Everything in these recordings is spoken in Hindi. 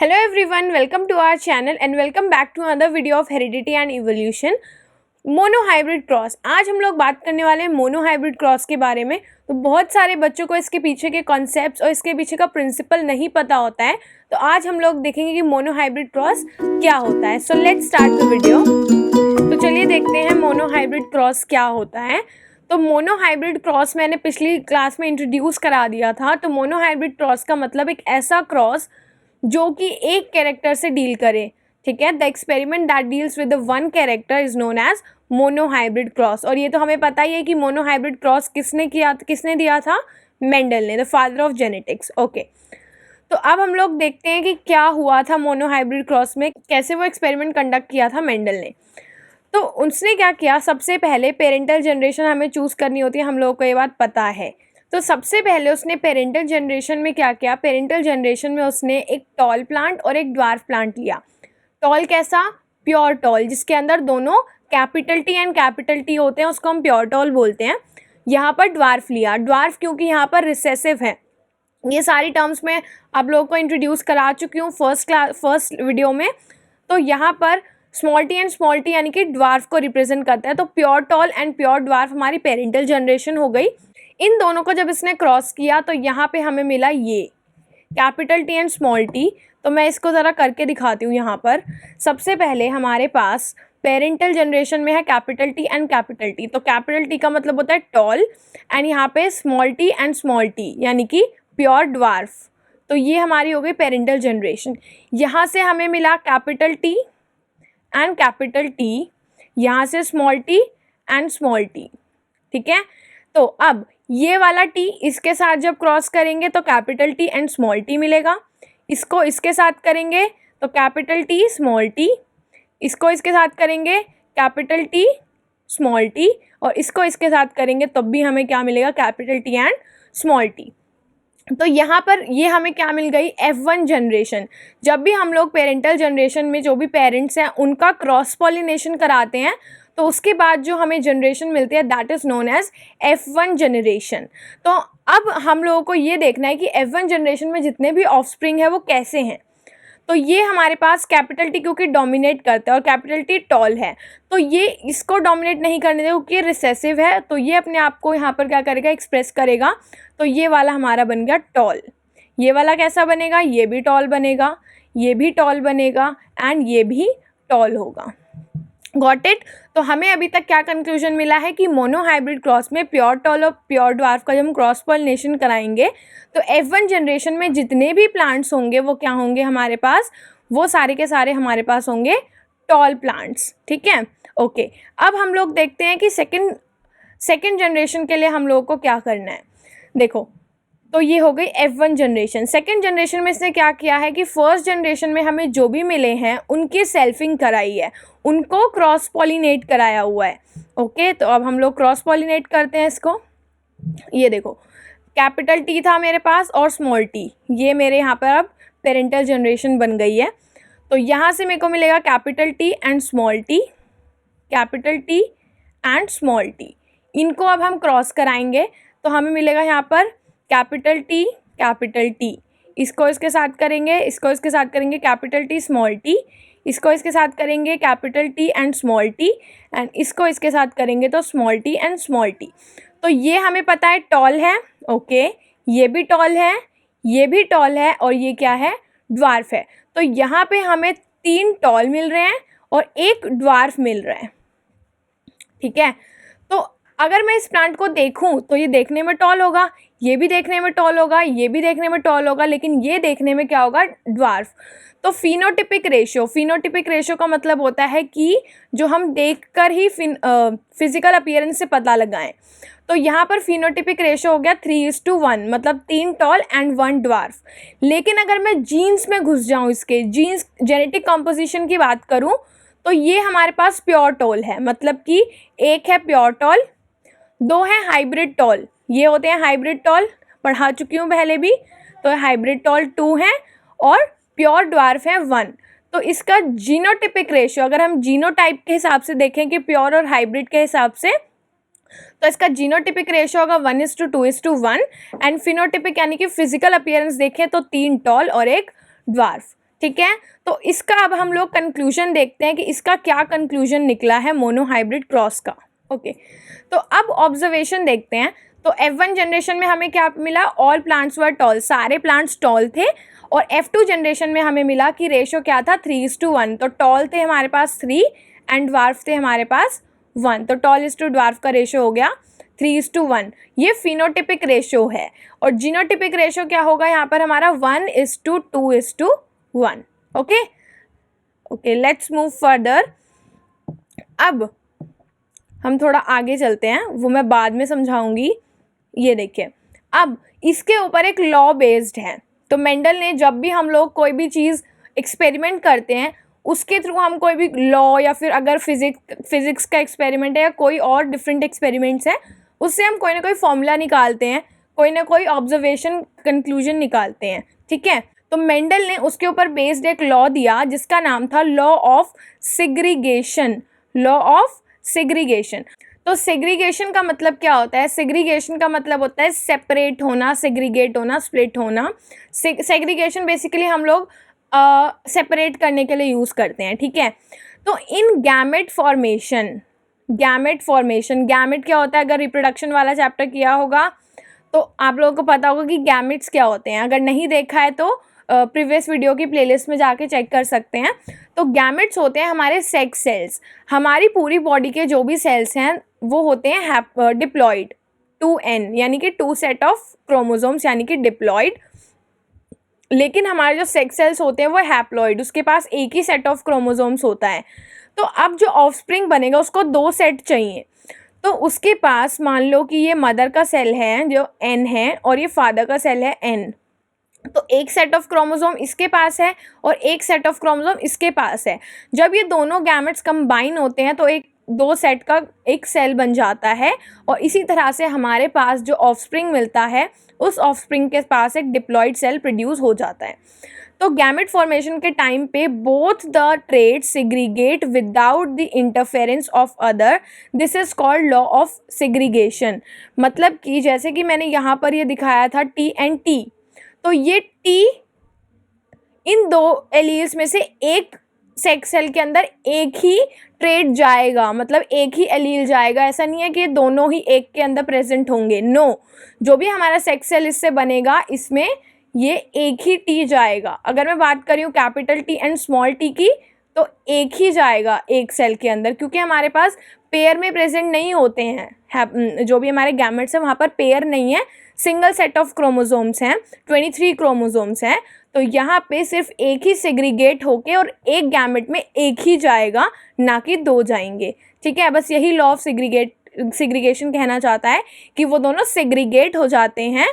Hello everyone, welcome to our channel and welcome back to another video of heredity and evolution. Monohybrid cross, आज हम लोग बात करने वाले हैं मोनोहाइब्रिड क्रॉस के बारे में। तो बहुत सारे बच्चों को इसके पीछे के कॉन्सेप्ट्स और इसके पीछे का प्रिंसिपल नहीं पता होता है, तो आज हम लोग देखेंगे कि मोनोहाइब्रिड क्रॉस क्या होता है। So let's start the video. तो चलिए देखते हैं मोनोहाइब्रिड क्रॉस क्या होता है। तो मोनोहाइब्रिड क्रॉस मैंने पिछली क्लास में इंट्रोड्यूस करा दिया था। तो मोनोहाइब्रिड क्रॉस का मतलब एक ऐसा क्रॉस जो कि एक कैरेक्टर से डील करे, ठीक है। The experiment that deals with the one character is known as monohybrid cross. और ये तो हमें पता ही है कि मोनोहाइब्रिड क्रॉस किसने दिया था, मेंडल ने, the father of genetics. Okay, तो अब हम लोग देखते हैं कि क्या हुआ था मोनोहाइब्रिड क्रॉस में, कैसे वो एक्सपेरिमेंट कंडक्ट किया था मेंडल ने। तो उसने क्या किया, सबसे पहले पेरेंटल जनरेशन हमें चूज़ करनी होती है, हम लोगों को ये बात पता है। तो सबसे पहले उसने पेरेंटल जनरेशन में क्या किया, पेरेंटल जनरेशन में उसने एक टॉल प्लांट और एक ड्वार्फ प्लांट लिया। टॉल कैसा, प्योर टॉल, जिसके अंदर दोनों capital T and capital T होते हैं, उसको हम प्योर टॉल बोलते हैं। यहाँ पर ड्वार्फ लिया, ड्वार्फ क्योंकि यहाँ पर रिसेसिव है। ये सारी टर्म्स मैं आप लोगों को इंट्रोड्यूस करा चुकी हूँ फर्स्ट वीडियो में। तो यहाँ पर small T and small T यानी कि ड्वार्फ को रिप्रेजेंट करता है। तो pure tall and pure dwarf हमारी पेरेंटल जनरेशन हो गई। इन दोनों को जब इसने क्रॉस किया तो यहाँ पे हमें मिला ये capital T and small T. तो मैं इसको ज़रा करके दिखाती हूँ। यहाँ पर सबसे पहले हमारे पास पेरेंटल जनरेशन में है capital T and capital T. तो कैपिटल टी का मतलब होता है टॉल एंड यहाँ पे small T and small T यानी कि प्योर ड्वार्फ। तो ये हमारी हो गई पेरेंटल जनरेशन। यहाँ से हमें मिला capital T and capital T, यहाँ से small T and small T, ठीक है। तो अब ये वाला टी इसके साथ जब क्रॉस करेंगे तो capital T and small T मिलेगा। इसको इसके साथ करेंगे तो कैपिटल टी स्मॉल टी, इसको इसके साथ करेंगे कैपिटल टी स्मॉल टी, और इसको इसके साथ करेंगे तब भी हमें क्या मिलेगा, capital T and small T. तो यहाँ पर ये हमें क्या मिल गई, F1 जनरेशन। जब भी हम लोग पेरेंटल जनरेशन में जो भी पेरेंट्स हैं उनका क्रॉस पॉलिनेशन कराते हैं तो उसके बाद जो हमें जनरेशन मिलती है that is known as F1 generation. तो अब हम लोगों को ये देखना है कि F1 जनरेशन में जितने भी ऑफस्प्रिंग है वो कैसे हैं। तो ये हमारे पास कैपिटल टी क्योंकि डोमिनेट करता है और कैपिटल टी टॉल है, तो ये इसको डोमिनेट नहीं करने देगा क्योंकि ये रिसेसिव है। तो ये अपने आप को यहाँ पर क्या करेगा, एक्सप्रेस करेगा। तो ये वाला हमारा बन गया टॉल। ये वाला कैसा बनेगा, ये भी टॉल बनेगा, ये भी टॉल बनेगा एंड ये भी टॉल होगा। Got it. तो हमें अभी तक क्या कंक्लूजन मिला है कि मोनोहाइब्रिड क्रॉस में प्योर टॉल और प्योर ड्वार्फ का जब हम क्रॉस पॉलिनेशन कराएंगे तो F1 जनरेशन में जितने भी प्लांट्स होंगे वो क्या होंगे हमारे पास, वो सारे के सारे हमारे पास होंगे टॉल प्लांट्स, ठीक है। ओके, अब हम लोग देखते हैं कि सेकेंड जनरेशन के लिए हम लोगों को क्या करना है। देखो, तो ये हो गई F1 जनरेशन। सेकेंड जनरेशन में इसने क्या किया है कि फर्स्ट जनरेशन में हमें जो भी मिले हैं उनकी सेल्फिंग कराई है, उनको क्रॉस पॉलिनेट कराया हुआ है। ओके, तो अब हम लोग क्रॉस पॉलिनेट करते हैं इसको। ये देखो, कैपिटल टी था मेरे पास और स्मॉल टी, ये मेरे यहाँ पर अब पेरेंटल जनरेशन बन गई है। तो यहाँ से मेरे को मिलेगा capital T and small T, capital T and small T. इनको अब हम क्रॉस कराएंगे तो हमें मिलेगा यहाँ पर कैपिटल टी, इसको इसके साथ करेंगे, इसको इसके साथ करेंगे कैपिटल टी स्मॉल टी, इसको इसके साथ करेंगे capital T and small T, and इसको इसके साथ करेंगे तो small T and small T. तो ये हमें पता है टॉल है। ओके, ये भी टॉल है, ये भी टॉल है और ये क्या है, ड्वार्फ है। तो यहाँ पे हमें 3 टॉल मिल रहे हैं और 1 ड्वार्फ मिल रहा है, ठीक है। तो अगर मैं इस प्लांट को देखूं तो ये देखने में टॉल होगा, ये भी देखने में टॉल होगा, ये भी देखने में टॉल होगा, लेकिन ये देखने में क्या होगा, ड्वार्फ। तो फिनोटिपिक रेशियो का मतलब होता है कि जो हम देखकर ही फिजिकल अपीयरेंस से पता लगाएं। तो यहाँ पर फिनोटिपिक रेशियो हो गया 3:1, मतलब 3 टॉल एंड 1 ड्वार्फ। लेकिन अगर मैं जीन्स में घुस जाऊँ, इसके जीन्स जेनेटिक कंपोजिशन की बात करूँ तो ये हमारे पास प्योर टॉल है, मतलब कि 1 है प्योर टॉल, 2 है हाइब्रिड टॉल, ये होते हैं हाइब्रिड टॉल, पढ़ा चुकी हूँ पहले भी। तो हाइब्रिड टॉल 2 है और प्योर ड्वार्फ है 1। तो इसका जीनोटिपिक रेशियो अगर हम जीनोटाइप के हिसाब से देखें कि प्योर और हाइब्रिड के हिसाब से, तो इसका जीनोटिपिक रेशियो होगा 1:2:1 एंड फिनोटिपिक यानी कि फिजिकल अपीयरेंस देखें तो 3 टॉल और 1 ड्वार्फ, ठीक है। तो इसका अब हम लोग कंक्लूजन देखते हैं कि इसका क्या कंक्लूजन निकला है मोनोहाइब्रिड क्रॉस का। ओके, तो अब ऑब्जर्वेशन देखते हैं। तो F1 जनरेशन में हमें क्या मिला, ऑल प्लांट्स वर टॉल, सारे प्लांट्स टॉल थे। और F2 जनरेशन में हमें मिला कि रेशो क्या था, 3:1। तो टॉल थे हमारे पास 3 एंड ड्वार्फ थे हमारे पास 1। तो टॉल इज टू ड्वार्फ का रेशो हो गया 3:1। ये फिनोटिपिक रेशो है। और जीनोटिपिक रेशो क्या होगा यहाँ पर हमारा 1:2:1। Okay okay, let's move further. अब हम थोड़ा आगे चलते हैं, वो मैं बाद में समझाऊंगी। ये देखिए, अब इसके ऊपर एक लॉ बेस्ड है। तो मेंडल ने जब भी हम लोग कोई भी चीज़ एक्सपेरिमेंट करते हैं उसके थ्रू हम कोई भी लॉ या फिर अगर फिजिक्स का एक्सपेरिमेंट है या कोई और डिफरेंट एक्सपेरिमेंट्स है उससे हम कोई ना कोई फॉर्मूला निकालते हैं, कोई ना कोई ऑब्जर्वेशन कंक्लूजन निकालते हैं। ठीक है, तो मेंडल ने उसके ऊपर बेस्ड एक लॉ दिया जिसका नाम था law of segregation. Law of segregation. तो सेग्रीगेशन का मतलब क्या होता है, सेग्रीगेशन का मतलब होता है सेपरेट होना, सेग्रीगेट होना, स्प्लिट होना। सेग्रीगेशन बेसिकली हम लोग सेपरेट करने के लिए यूज़ करते हैं। ठीक है, तो इन गैमेट फॉर्मेशन, गैमेट क्या होता है, अगर रिप्रोडक्शन वाला चैप्टर किया होगा तो आप लोगों को पता होगा कि गैमेट्स क्या होते हैं। अगर नहीं देखा है तो प्रीवियस वीडियो की प्लेलिस्ट में जाके चेक कर सकते हैं। तो गैमेट्स होते हैं हमारे सेक्स सेल्स। हमारी पूरी बॉडी के जो भी सेल्स हैं वो होते हैं डिप्लॉइड 2n, यानी कि 2 सेट ऑफ क्रोमोसोम्स, यानी कि डिप्लॉइड। लेकिन हमारे जो सेक्स सेल्स होते हैं वो हैप्लॉइड, उसके पास एक ही सेट ऑफ क्रोमोसोम्स होता है। तो अब जो ऑफस्प्रिंग बनेगा उसको 2 सेट चाहिए। तो उसके पास मान लो कि ये मदर का सेल है जो n है और ये फादर का सेल है n। तो एक सेट ऑफ क्रोमोसोम इसके पास है और एक सेट ऑफ क्रोमोसोम इसके पास है। जब ये दोनों गैमेट्स कंबाइन होते हैं तो एक 2 सेट का एक सेल बन जाता है। और इसी तरह से हमारे पास जो ऑफस्प्रिंग मिलता है उस ऑफस्प्रिंग के पास एक डिप्लॉइड सेल प्रोड्यूस हो जाता है। तो गैमेट फॉर्मेशन के टाइम पे both the traits segregate without the interference of other, this is called law of segregation. मतलब कि जैसे कि मैंने यहाँ पर ये दिखाया था T एंड T, तो ये T इन 2 एलील्स में से एक सेक्स सेल के अंदर एक ही ट्रेड जाएगा, मतलब एक ही एलील जाएगा। ऐसा नहीं है कि दोनों ही एक के अंदर प्रेजेंट होंगे, नो। जो भी हमारा सेक्स सेल इससे बनेगा इसमें ये एक ही T जाएगा। अगर मैं बात कर रही हूँ capital T and small t की तो एक ही जाएगा एक सेल के अंदर, क्योंकि हमारे पास पेयर में प्रेजेंट नहीं होते हैं। जो भी हमारे गैमेट्स हैं वहाँ पर पेयर नहीं है, सिंगल सेट ऑफ क्रोमोसोम्स हैं, 23 क्रोमोसोम्स हैं। तो यहाँ पे सिर्फ एक ही सेग्रीगेट होके और एक गैमेट में एक ही जाएगा, ना कि 2 जाएंगे। ठीक है, बस यही लॉ ऑफ सेग्रीगेशन कहना चाहता है कि वो दोनों सेग्रीगेट हो जाते हैं।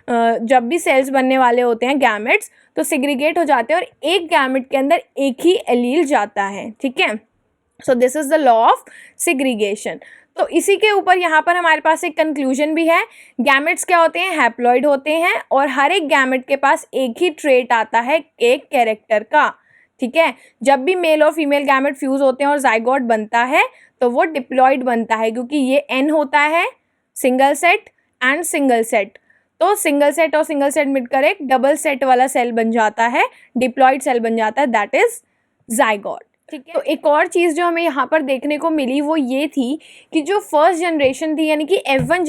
जब भी सेल्स बनने वाले होते हैं गैमेट्स तो सेग्रीगेट हो जाते हैं और एक गैमेट के अंदर एक ही एलील जाता है। ठीक है, so this is the law of segregation. तो इसी के ऊपर यहाँ पर हमारे पास एक कंक्लूजन भी है। गैमेट्स क्या होते हैं, हैप्लॉइड होते हैं और हर एक गैमेट के पास एक ही ट्रेट आता है एक कैरेक्टर का। ठीक है, जब भी मेल और फीमेल गैमेट फ्यूज होते हैं और जाइगोट बनता है तो वो डिप्लॉइड बनता है, क्योंकि ये n होता है single set and single set. तो सिंगल सेट और सिंगल सेट मिलकर एक डबल सेट वाला सेल बन जाता है, डिप्लॉइड सेल बन जाता है, दैट इज जाइगोट। ठीक है, तो एक और चीज़ जो हमें यहाँ पर देखने को मिली वो ये थी कि जो फर्स्ट जनरेशन थी यानी कि F1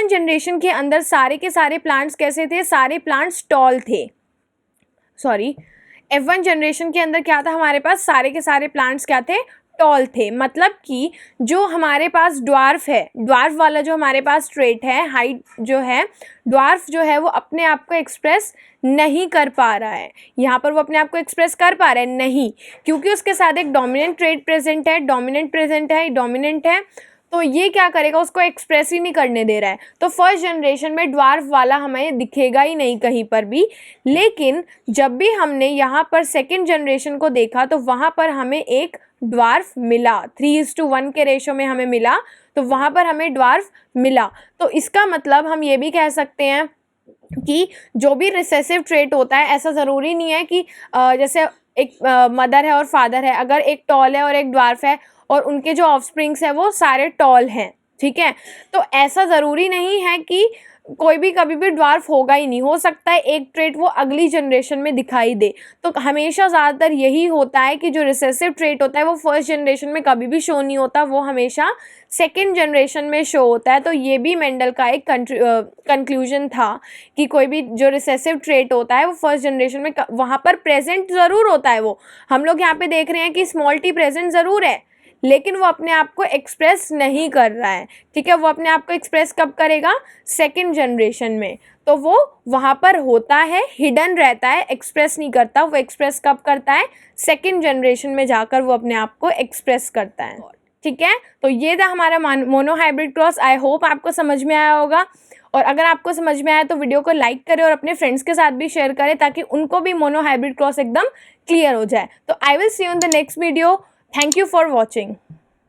जनरेशन के अंदर सारे के सारे प्लांट्स कैसे थे, सारे प्लांट्स टॉल थे। सॉरी, F1 जनरेशन के अंदर क्या था, हमारे पास सारे के सारे प्लांट्स क्या थे, टॉल थे। मतलब कि जो हमारे पास ड्वार्फ है, ड्वार्फ वाला जो हमारे पास ट्रेट है, हाइट जो है, ड्वार्फ जो है वो अपने आप को एक्सप्रेस नहीं कर पा रहा है। यहाँ पर वो अपने आप को एक्सप्रेस कर पा रहा है नहीं, क्योंकि उसके साथ एक डोमिनेंट ट्रेट प्रेजेंट है, डोमिनेंट है। तो ये क्या करेगा, उसको एक्सप्रेस ही नहीं करने दे रहा है। तो फर्स्ट जनरेशन में ड्वार्फ वाला हमें दिखेगा ही नहीं कहीं पर भी। लेकिन जब भी हमने यहाँ पर सेकेंड जनरेशन को देखा तो वहाँ पर हमें एक ड्वार्फ मिला, 3:1 के रेशो में हमें मिला, तो वहाँ पर हमें ड्वार्फ मिला। तो इसका मतलब हम ये भी कह सकते हैं कि जो भी रिसेसिव ट्रेट होता है, ऐसा ज़रूरी नहीं है कि जैसे एक मदर है और फादर है, अगर एक टॉल है और एक ड्वार्फ है और उनके जो ऑफस्प्रिंग्स है वो सारे टॉल हैं। ठीक है, तो ऐसा ज़रूरी नहीं है कि कोई भी कभी भी ड्वार्फ होगा ही नहीं। हो सकता है एक ट्रेट वो अगली जनरेशन में दिखाई दे। तो हमेशा ज़्यादातर यही होता है कि जो रिसेसिव ट्रेट होता है वो फर्स्ट जनरेशन में कभी भी शो नहीं होता, वो हमेशा सेकेंड जनरेशन में शो होता है। तो ये भी मेंडल का एक कंक्लूजन था कि कोई भी जो रिसेसिव ट्रेट होता है वो फर्स्ट जनरेशन में वहाँ पर प्रेजेंट ज़रूर होता है। वो हम लोग यहाँ पे देख रहे हैं कि स्मॉल टी प्रेजेंट ज़रूर है, लेकिन वो अपने आप को एक्सप्रेस नहीं कर रहा है। ठीक है, वो अपने आप को एक्सप्रेस कब करेगा? सेकंड जनरेशन में। तो वो वहाँ पर होता है, हिडन रहता है, एक्सप्रेस नहीं करता। वो एक्सप्रेस कब करता है? सेकंड जनरेशन में जाकर वो अपने आप को एक्सप्रेस करता है। ठीक है, तो ये था हमारा mono hybrid cross. I hope आपको समझ में आया होगा, और अगर आपको समझ में आया तो वीडियो को लाइक करें और अपने फ्रेंड्स के साथ भी शेयर करें ताकि उनको भी मोनो हाइब्रिड क्रॉस एकदम क्लियर हो जाए। तो I will see you in the next video. Thank you for watching.